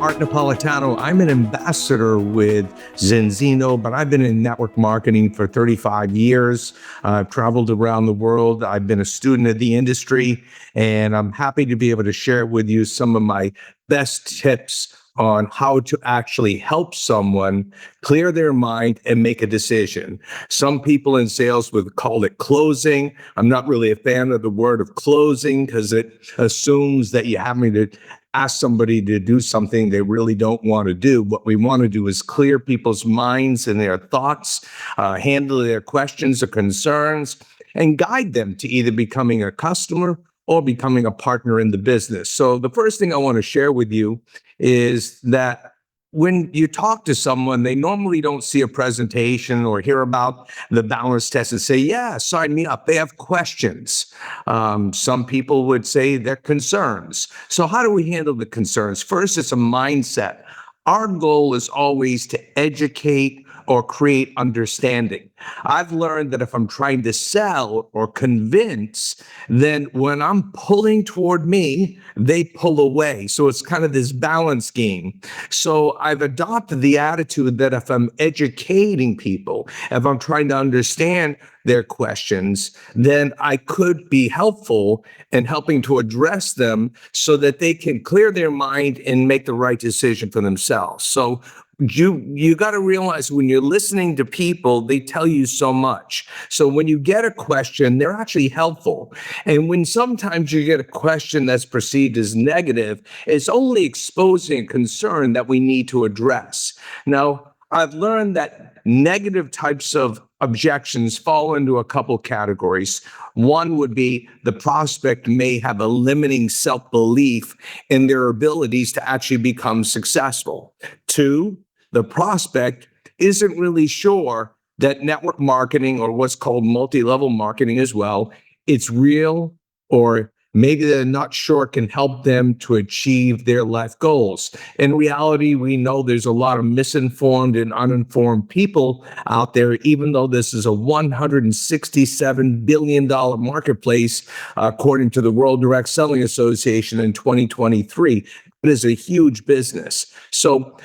Art Napolitano. I'm an ambassador with Zinzino, but I've been in network marketing for 35 years. I've traveled around the world. I've been a student of the industry, and I'm happy to be able to share with you some of my best tips on how to actually help someone clear their mind and make a decision. Some people in sales would call it closing. I'm not really a fan of the word of closing because it assumes that you have me to ask somebody to do something they really don't want to do. What we want to do is clear people's minds and their thoughts, handle their questions or concerns, and guide them to either becoming a customer or becoming a partner in the business. So the first thing I want to share with you is that when you talk to someone, they normally don't see a presentation or hear about the balance test and say, yeah, sign me up. They have questions. Some people would say they're concerns. So how do we handle the concerns? First, it's a mindset. Our goal is always to educate or create understanding. I've learned that if I'm trying to sell or convince, then when I'm pulling toward me, they pull away. So it's kind of this balance game. So I've adopted the attitude that if I'm educating people, if I'm trying to understand their questions, then I could be helpful in helping to address them so that they can clear their mind and make the right decision for themselves. So you got to realize when you're listening to people, they tell you so much. So when you get a question, they're actually helpful. And when sometimes you get a question that's perceived as negative, it's only exposing a concern that we need to address. Now, I've learned that negative types of objections fall into a couple categories. One would be the prospect may have a limiting self-belief in their abilities to actually become successful. Two, the prospect isn't really sure that network marketing, or what's called multi-level marketing as well, it's real, or maybe they're not sure it can help them to achieve their life goals. In reality, we know there's a lot of misinformed and uninformed people out there, even though this is a $167 billion marketplace, according to the World Direct Selling Association in 2023. It is a huge business. So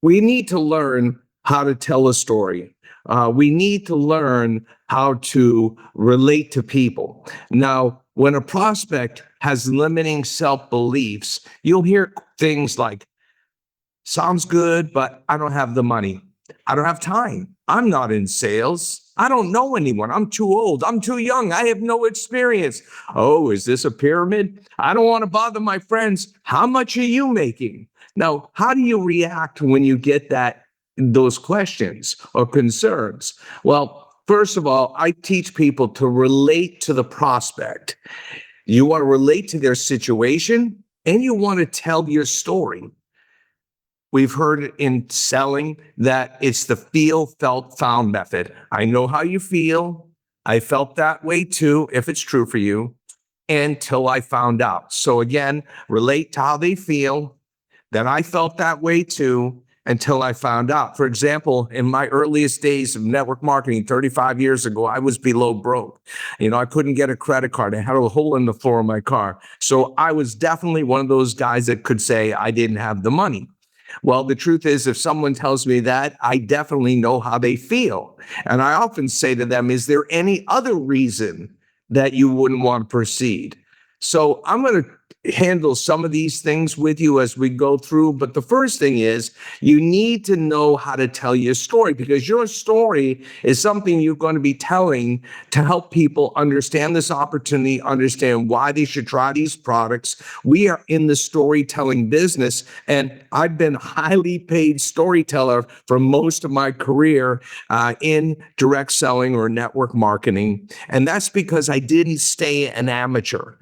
we need to learn how to tell a story. We need to learn how to relate to people. Now, when a prospect has limiting self-beliefs, you'll hear things like, sounds good, but I don't have the money. I don't have time. I'm not in sales. I don't know anyone. I'm too old. I'm too young. I have no experience. Oh, is this a pyramid? I don't want to bother my friends. How much are you making? Now, how do you react when you get those questions or concerns? Well, first of all, I teach people to relate to the prospect. You want to relate to their situation, and you want to tell your story. We've heard in selling that it's the feel, felt, found method. I know how you feel. I felt that way too, if it's true for you, until I found out. So again, relate to how they feel. Then I felt that way too, until I found out. For example, in my earliest days of network marketing 35 years ago, I was below broke. I couldn't get a credit card. I had a hole in the floor of my car. So I was definitely one of those guys that could say I didn't have the money. Well, the truth is, if someone tells me that, I definitely know how they feel. And I often say to them, is there any other reason that you wouldn't want to proceed? So I'm going to handle some of these things with you as we go through. But the first thing is you need to know how to tell your story, because your story is something you're going to be telling to help people understand this opportunity, understand why they should try these products. We are in the storytelling business, and I've been a highly paid storyteller for most of my career in direct selling or network marketing. And that's because I didn't stay an amateur.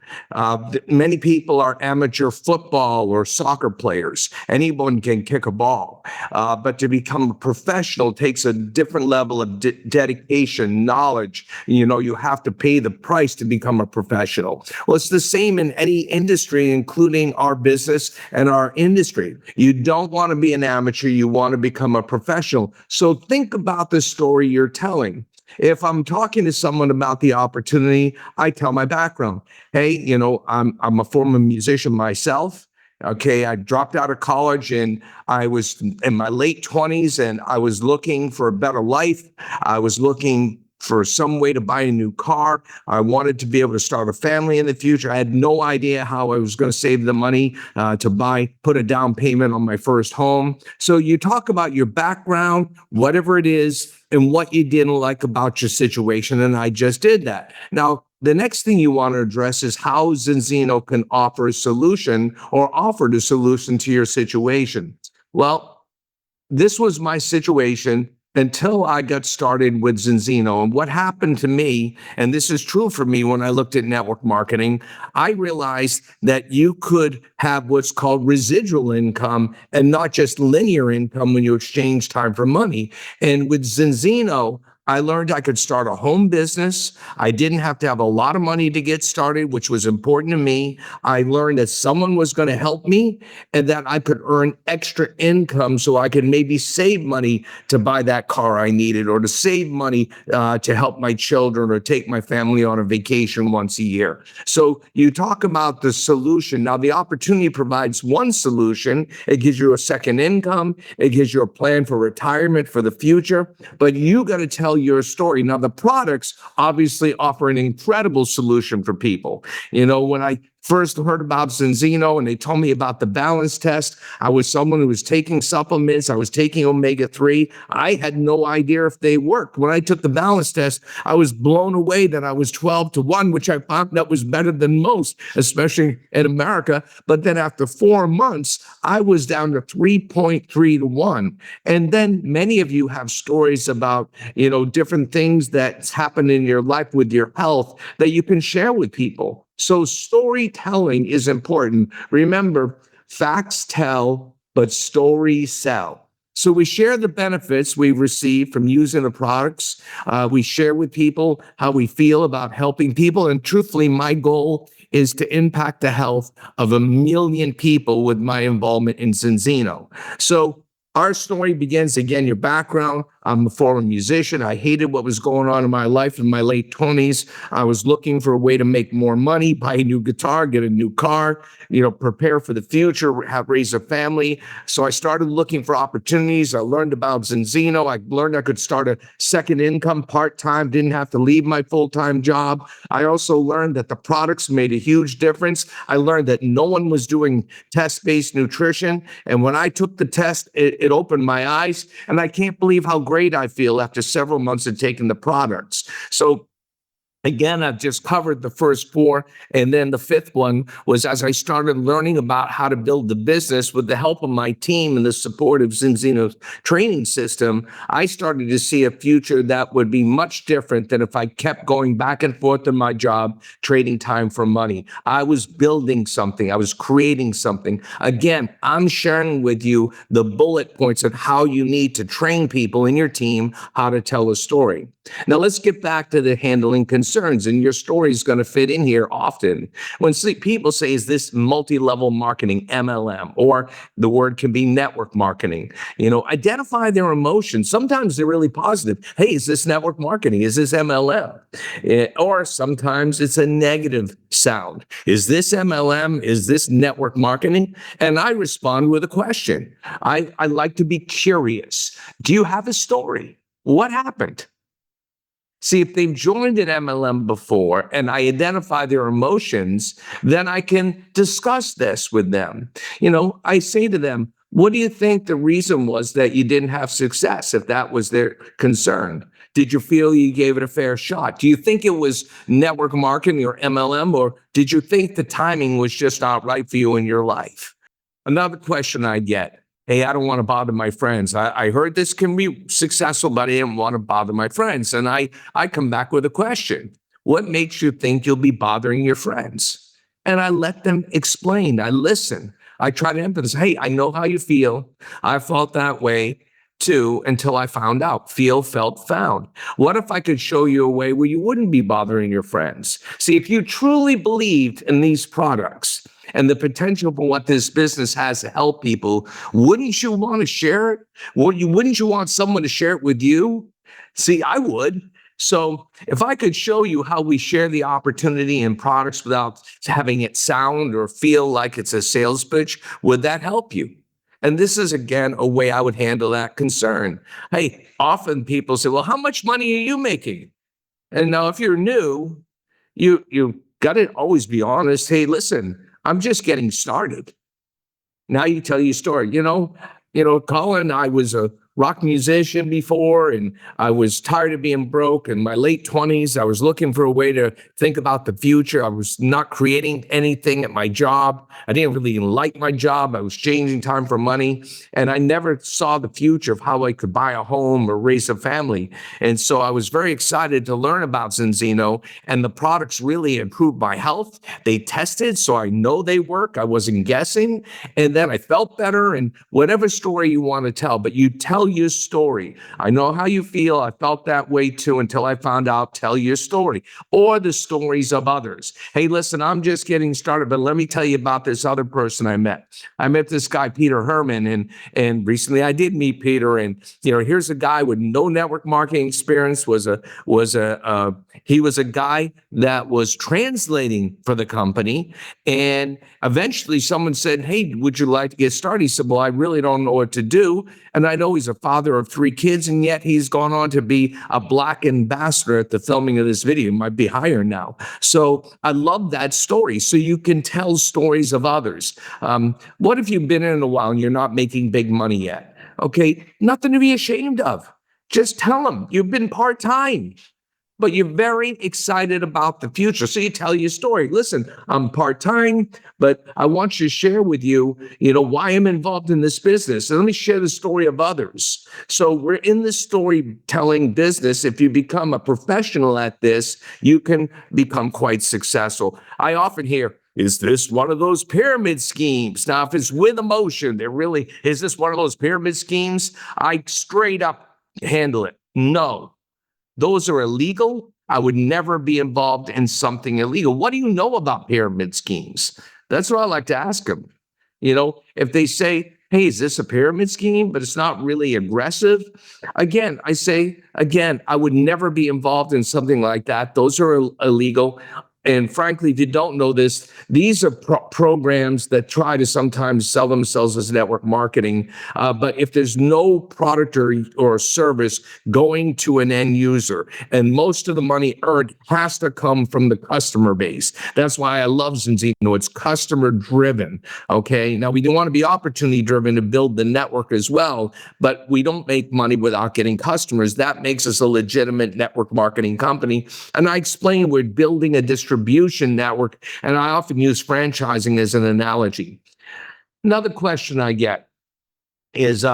Many people are amateur football or soccer players. Anyone can kick a ball. But to become a professional takes a different level of dedication, knowledge. You have to pay the price to become a professional. Well, it's the same in any industry, including our business and our industry. You don't want to be an amateur. You want to become a professional. So think about the story you're telling. If I'm talking to someone about the opportunity, I tell my background. Hey, I'm a former musician myself. Okay, I dropped out of college and I was in my late 20s and I was looking for a better life. I was looking for some way to buy a new car. I wanted to be able to start a family in the future. I had no idea how I was going to save the money to put a down payment on my first home. So you talk about your background, whatever it is, and what you didn't like about your situation. And I just did that. Now, the next thing you want to address is how Zinzino can offer a solution or offered a solution to your situation. Well, this was my situation until I got started with Zinzino. And what happened to me, and this is true for me when I looked at network marketing, I realized that you could have what's called residual income and not just linear income when you exchange time for money. And with Zinzino, I learned I could start a home business. I didn't have to have a lot of money to get started, which was important to me. I learned that someone was going to help me and that I could earn extra income so I could maybe save money to buy that car I needed or to save money to help my children or take my family on a vacation once a year. So you talk about the solution. Now, the opportunity provides one solution. It gives you a second income. It gives you a plan for retirement for the future, but you got to tell your story. Now, the products obviously offer an incredible solution for people. You know, when I first heard about Zinzino and they told me about the balance test, I was someone who was taking supplements. I was taking omega-3. I had no idea if they worked. When I took the balance test, I was blown away that I was 12-1, which I found out was better than most, especially in America. But then after 4 months, I was down to 3.3-1. And then many of you have stories about, you know, different things that's happened in your life with your health that you can share with people. So storytelling is important. Remember, facts tell, but stories sell. So we share the benefits we've received from using the products. We share with people how we feel about helping people. And truthfully, my goal is to impact the health of 1 million people with my involvement in Zinzino. So our story begins, again, your background. I'm a former musician. I hated what was going on in my life in my late 20s. I was looking for a way to make more money, buy a new guitar, get a new car, you know, prepare for the future, raise a family. So I started looking for opportunities. I learned about Zinzino. I learned I could start a second income part-time, didn't have to leave my full-time job. I also learned that the products made a huge difference. I learned that no one was doing test-based nutrition. And when I took the test, it opened my eyes. And I can't believe how great I feel after several months of taking the products. So again, I've just covered the first 4. And then the 5th one was as I started learning about how to build the business with the help of my team and the support of Zinzino's training system, I started to see a future that would be much different than if I kept going back and forth in my job, trading time for money. I was building something. I was creating something. Again, I'm sharing with you the bullet points of how you need to train people in your team how to tell a story. Now, let's get back to the handling concerns, and your story is going to fit in here often. When people say, is this multi-level marketing, MLM, or the word can be network marketing, you know, identify their emotions. Sometimes they're really positive. Hey, is this network marketing? Is this MLM? Or sometimes it's a negative sound. Is this MLM? Is this network marketing? And I respond with a question. I like to be curious. Do you have a story? What happened? See, if they've joined an MLM before and I identify their emotions, then I can discuss this with them. You know, I say to them, what do you think the reason was that you didn't have success if that was their concern? Did you feel you gave it a fair shot? Do you think it was network marketing or MLM, or did you think the timing was just not right for you in your life? Another question I get, hey, I don't want to bother my friends. I heard this can be successful, but I didn't want to bother my friends. And I come back with a question. What makes you think you'll be bothering your friends? And I let them explain. I listen. I try to emphasize, hey, I know how you feel. I felt that way too until I found out. Feel, felt, found. What if I could show you a way where you wouldn't be bothering your friends? See, if you truly believed in these products and the potential for what this business has to help people, wouldn't you want to share it? Wouldn't you want someone to share it with you? See, I would. So if I could show you how we share the opportunity in products without having it sound or feel like it's a sales pitch, would that help you? And this is, again, a way I would handle that concern. Hey, often people say, well, how much money are you making? And now if you're new, you got to always be honest. Hey, listen, I'm just getting started. Now you tell your story. Colin, I was a rock musician before, and I was tired of being broke. In my late 20s, I was looking for a way to think about the future. I was not creating anything at my job. I didn't really like my job. I was changing time for money, and I never saw the future of how I could buy a home or raise a family. And so I was very excited to learn about Zinzino, and the products really improved my health. They tested, so I know they work. I wasn't guessing. And then I felt better, and whatever story you want to tell, but you tell your story. I know how you feel. I felt that way too until I found out. Tell your story or the stories of others. Hey, listen, I'm just getting started, but let me tell you about this other person I met. I met this guy, Peter Herman, and recently I did meet Peter. And here's a guy with no network marketing experience. He was a guy that was translating for the company, and eventually someone said, hey, would you like to get started? He said, well, I really don't know what to do. And I know he's a father of 3 kids, and yet he's gone on to be a Black ambassador at the filming of this video. He might be higher now. So I love that story. So you can tell stories of others. What if you've been in a while and you're not making big money yet? Okay, nothing to be ashamed of. Just tell them you've been part-time, but you're very excited about the future. So you tell your story. Listen, I'm part-time, but I want you to share with you, why I'm involved in this business. And let me share the story of others. So we're in the storytelling business. If you become a professional at this, you can become quite successful. I often hear, is this one of those pyramid schemes? Now, if it's with emotion, is this one of those pyramid schemes? I straight up handle it. No. Those are illegal. I would never be involved in something illegal. What do you know about pyramid schemes? That's what I like to ask them. If they say, hey, is this a pyramid scheme, but it's not really aggressive? Again, I would never be involved in something like that. Those are illegal. And frankly, if you don't know this, these are programs that try to sometimes sell themselves as network marketing. But if there's no product or service going to an end user, and most of the money earned has to come from the customer base. That's why I love Zinzino. It's customer driven. Okay. Now we do want to be opportunity driven to build the network as well, but we don't make money without getting customers. That makes us a legitimate network marketing company. And I explain we're building a distribution network, and I often use franchising as an analogy. Another question I get is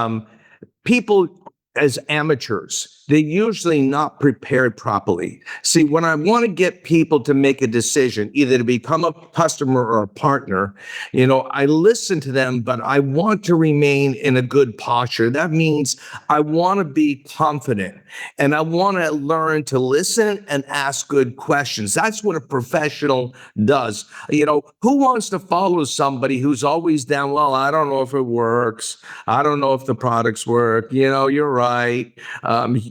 people as amateurs, they're usually not prepared properly. See, when I want to get people to make a decision, either to become a customer or a partner, I listen to them, but I want to remain in a good posture. That means I want to be confident, and I want to learn to listen and ask good questions. That's what a professional does. Who wants to follow somebody who's always down, well, I don't know if it works. I don't know if the products work. You're right.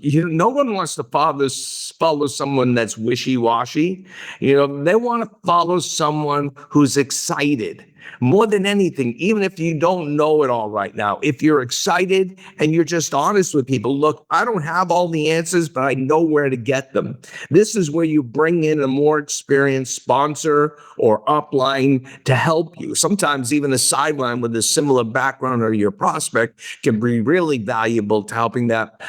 No one wants to follow someone that's wishy-washy. They want to follow someone who's excited. More than anything, even if you don't know it all right now, if you're excited and you're just honest with people, look, I don't have all the answers, but I know where to get them. This is where you bring in a more experienced sponsor or upline to help you. Sometimes even a sideline with a similar background or your prospect can be really valuable to helping that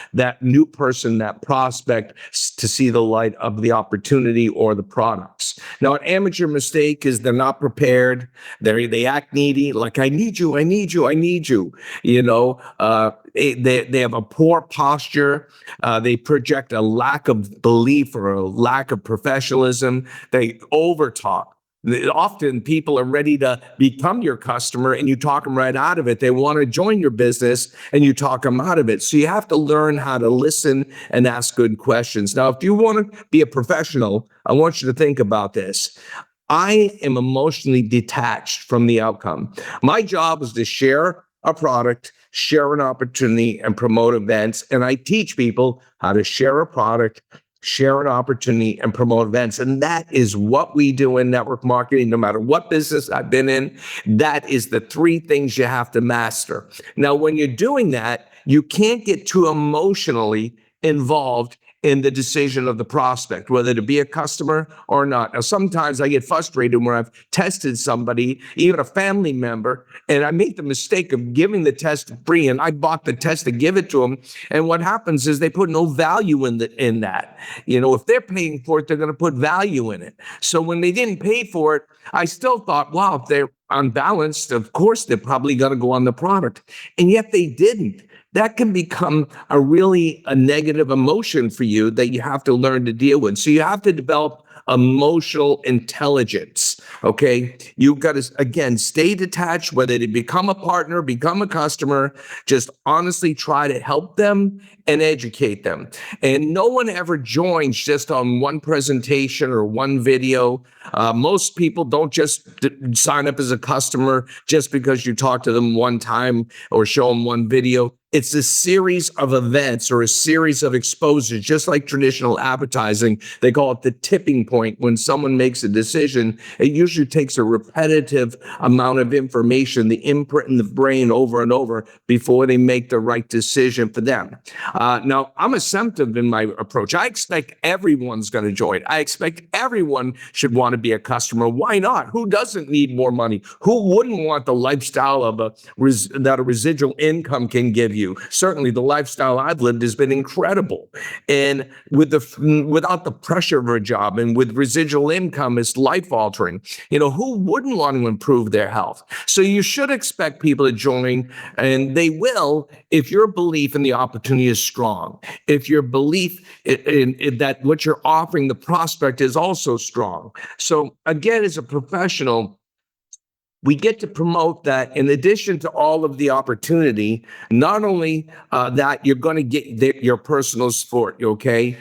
new person, that prospect, to see the light of the opportunity or the products. Now, an amateur mistake is they're not prepared. They act needy, like I need you. They have a poor posture. They project a lack of belief or a lack of professionalism. They overtalk. Often people are ready to become your customer and you talk them right out of it. They want to join your business and you talk them out of it. So you have to learn how to listen and ask good questions. Now, if you want to be a professional, I want you to think about this. I am emotionally detached from the outcome. My job is to share a product, share an opportunity, and promote events. And I teach people how to share a product, share an opportunity, and promote events. And that is what we do in network marketing, no matter what business I've been in. That is the three things you have to master. Now, when you're doing that, you can't get too emotionally involved in the decision of the prospect, whether to be a customer or not. Now, sometimes I get frustrated when I've tested somebody, even a family member, and I make the mistake of giving the test free, and I bought the test to give it to them. And what happens is they put no value in that. If they're paying for it, they're going to put value in it. So when they didn't pay for it, I still thought, wow, if they're unbalanced, of course, they're probably going to go on the product. And yet they didn't. That can become a negative emotion for you that you have to learn to deal with. So you have to develop emotional intelligence. Okay. You've got to, again, stay detached, whether they become a partner, become a customer, just honestly try to help them and educate them. And no one ever joins just on one presentation or one video. Most people don't just sign up as a customer just because you talk to them one time or show them one video. It's a series of events or a series of exposures, just like traditional advertising. They call it the tipping point. When someone makes a decision, it usually takes a repetitive amount of information, the imprint in the brain over and over before they make the right decision for them. Now, I'm assumptive in my approach. I expect everyone's going to join. I expect everyone should want to be a customer. Why not? Who doesn't need more money? Who wouldn't want the lifestyle of that a residual income can give you? Certainly, the lifestyle I've lived has been incredible. And without the pressure of a job and with residual income, it's life-altering. Who wouldn't want to improve their health? So you should expect people to join, and they will if your belief in the opportunity is strong. If your belief in that what you're offering the prospect is also strong. So again, as a professional, we get to promote that in addition to all of the opportunity, not only that you're going to get your personal support, okay?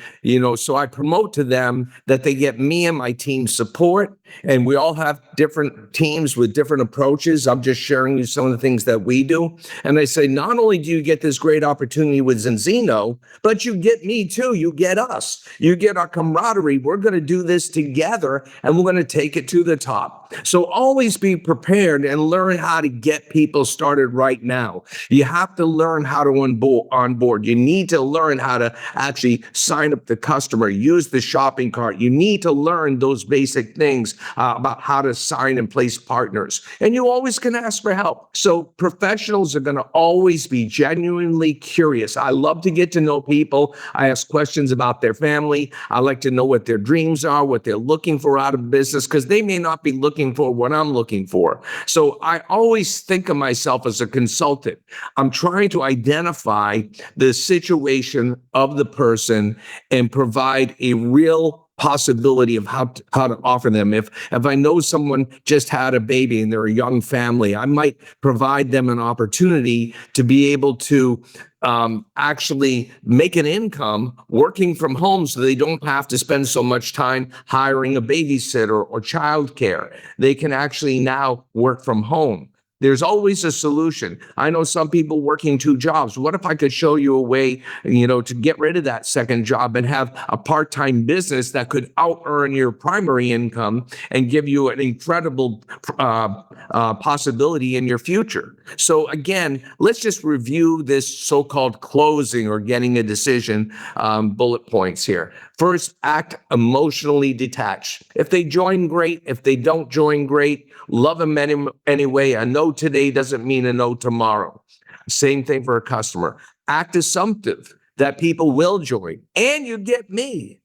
So I promote to them that they get me and my team support, and we all have different teams with different approaches. I'm just sharing you some of the things that we do. And I say, not only do you get this great opportunity with Zinzino, but you get me too. You get us. You get our camaraderie. We're going to do this together, and we're going to take it to the top. So always be prepared and learn how to get people started right now. You have to learn how to onboard. You need to learn how to actually sign up the customer, use the shopping cart. You need to learn those basic things about how to sign and place partners. And you always can ask for help. So professionals are going to always be genuinely curious. I love to get to know people. I ask questions about their family. I like to know what their dreams are, what they're looking for out of business, because they may not be looking for what I'm looking for. So I always think of myself as a consultant. I'm trying to identify the situation of the person and provide a real possibility of how to offer them. If I know someone just had a baby and they're a young family, I might provide them an opportunity to be able to actually make an income working from home so they don't have to spend so much time hiring a babysitter or childcare. They can actually now work from home. There's always a solution. I know some people working 2 jobs. What if I could show you a way, to get rid of that second job and have a part-time business that could out-earn your primary income and give you an incredible possibility in your future? So again, let's just review this so-called closing or getting a decision bullet points here. First, act emotionally detached. If they join, great. If they don't join, great. Love them anyway. A no today doesn't mean a no tomorrow. Same thing for a customer. Act assumptive that people will join. And you get me.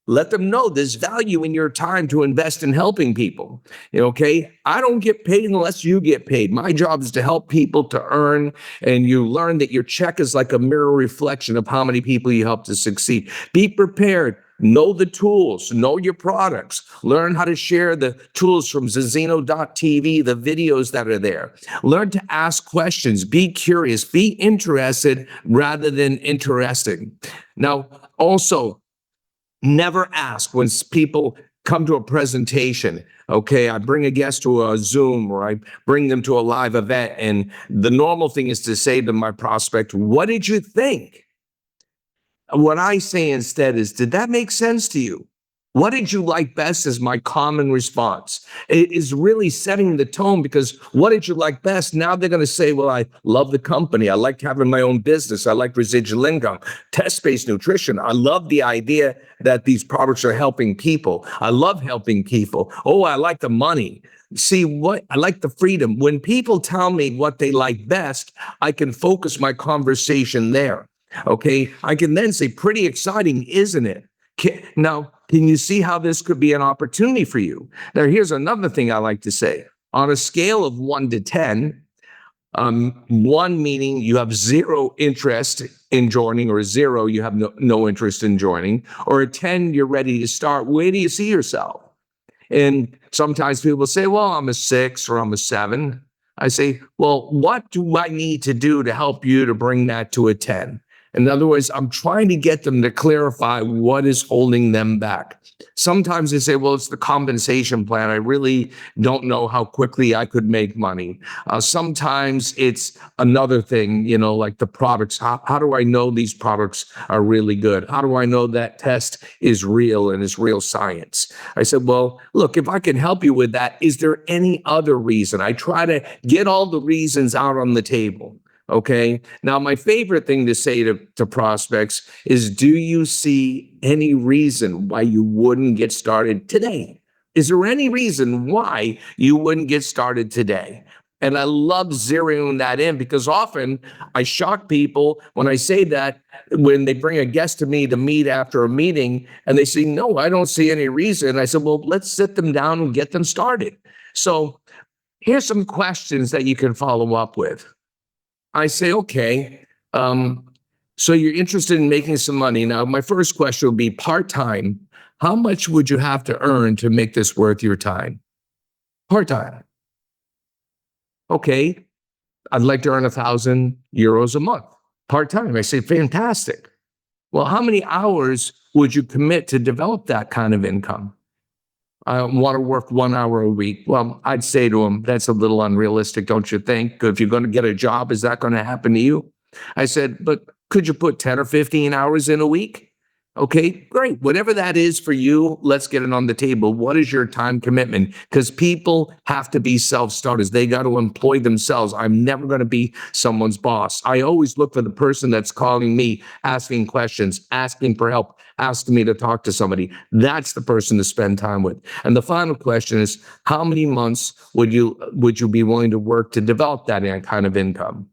Let them know there's value in your time to invest in helping people. Okay? I don't get paid unless you get paid. My job is to help people to earn, and you learn that your check is like a mirror reflection of how many people you help to succeed. Be prepared. Know the tools, know your products, learn how to share the tools from Zinzino.tv, the videos that are there. Learn to ask questions, be curious, be interested rather than interesting. Now, also, never ask when people come to a presentation. Okay, I bring a guest to a Zoom or I bring them to a live event, and the normal thing is to say to my prospect, what did you think? What I say instead is, did that make sense to you? What did you like best is my common response. It is really setting the tone because what did you like best? Now they're going to say, well, I love the company. I like having my own business. I like residual income, test-based nutrition. I love the idea that these products are helping people. I love helping people. Oh, I like the money. See what I like the freedom. When people tell me what they like best, I can focus my conversation there. Okay. I can then say, pretty exciting, isn't it? Now, can you see how this could be an opportunity for you? Now, here's another thing I like to say. On a scale of 1 to 10, one meaning you have zero interest in joining, or zero, you have no interest in joining, or a 10, you're ready to start. Where do you see yourself? And sometimes people say, well, I'm a 6 or I'm a 7. I say, well, what do I need to do to help you to bring that to a 10? In other words, I'm trying to get them to clarify what is holding them back. Sometimes they say, well, it's the compensation plan. I really don't know how quickly I could make money. Sometimes it's another thing, like the products. How do I know these products are really good? How do I know that test is real and is real science? I said, well, look, if I can help you with that, is there any other reason? I try to get all the reasons out on the table. Okay. Now, my favorite thing to say to prospects is, do you see any reason why you wouldn't get started today? Is there any reason why you wouldn't get started today? And I love zeroing that in because often I shock people when I say that, when they bring a guest to me to meet after a meeting and they say, no, I don't see any reason. I said, well, let's sit them down and get them started. So here's some questions that you can follow up with. I say, okay, so you're interested in making some money. Now, my first question would be part-time. How much would you have to earn to make this worth your time? Part-time. Okay, I'd like to earn €1,000 a month. Part-time. I say, fantastic. Well, how many hours would you commit to develop that kind of income? I want to work 1 hour a week. Well, I'd say to them, that's a little unrealistic, don't you think? If you're going to get a job, is that going to happen to you? I said, but could you put 10 or 15 hours in a week? Okay, great. Whatever that is for you, let's get it on the table. What is your time commitment? Because people have to be self-starters. They got to employ themselves. I'm never going to be someone's boss. I always look for the person that's calling me, asking questions, asking for help, asking me to talk to somebody. That's the person to spend time with. And the final question is, how many months would you be willing to work to develop that kind of income?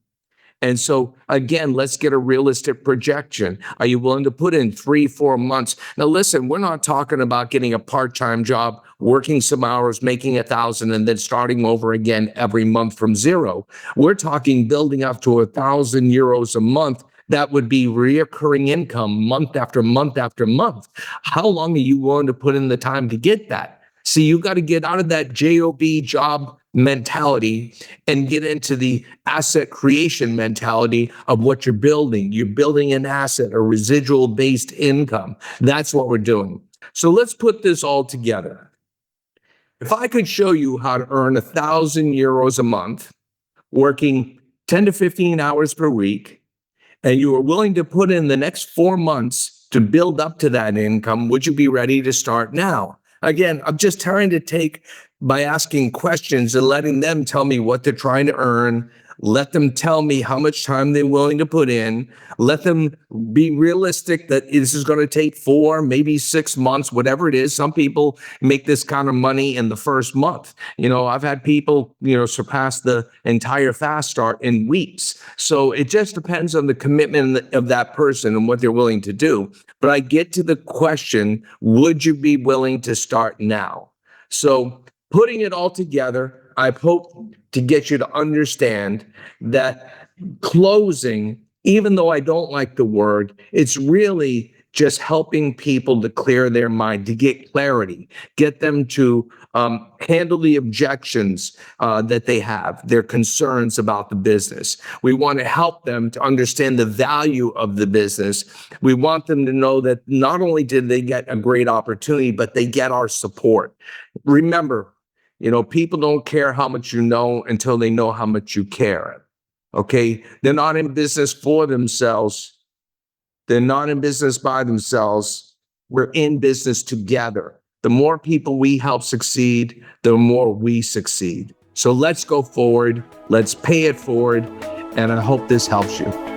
And so, again, let's get a realistic projection. Are you willing to put in 3-4 months? Now, listen, we're not talking about getting a part-time job, working some hours, making 1,000, and then starting over again every month from zero. We're talking building up to €1,000 a month. That would be reoccurring income month after month after month. How long are you willing to put in the time to get that? See, you got to get out of that job mentality and get into the asset creation mentality of what you're building. You're building an asset, a residual based income. That's what we're doing. So let's put this all together. If I could show you how to earn €1,000 a month, working 10 to 15 hours per week, and you are willing to put in the next 4 months to build up to that income, would you be ready to start now? Again, I'm just trying to take by asking questions and letting them tell me what they're trying to earn. Let them tell me how much time they're willing to put in. Let them be realistic that this is going to take 4, maybe 6 months, whatever it is. Some people make this kind of money in the first month. I've had people, surpass the entire fast start in weeks. So it just depends on the commitment of that person and what they're willing to do. But I get to the question, would you be willing to start now? So putting it all together, I hope to get you to understand that closing, even though I don't like the word, it's really just helping people to clear their mind, to get clarity, get them to handle the objections that they have, their concerns about the business. We want to help them to understand the value of the business. We want them to know that not only did they get a great opportunity, but they get our support. Remember, people don't care how much you know until they know how much you care. Okay? They're not in business for themselves. They're not in business by themselves. We're in business together. The more people we help succeed, the more we succeed. So let's go forward. Let's pay it forward. And I hope this helps you.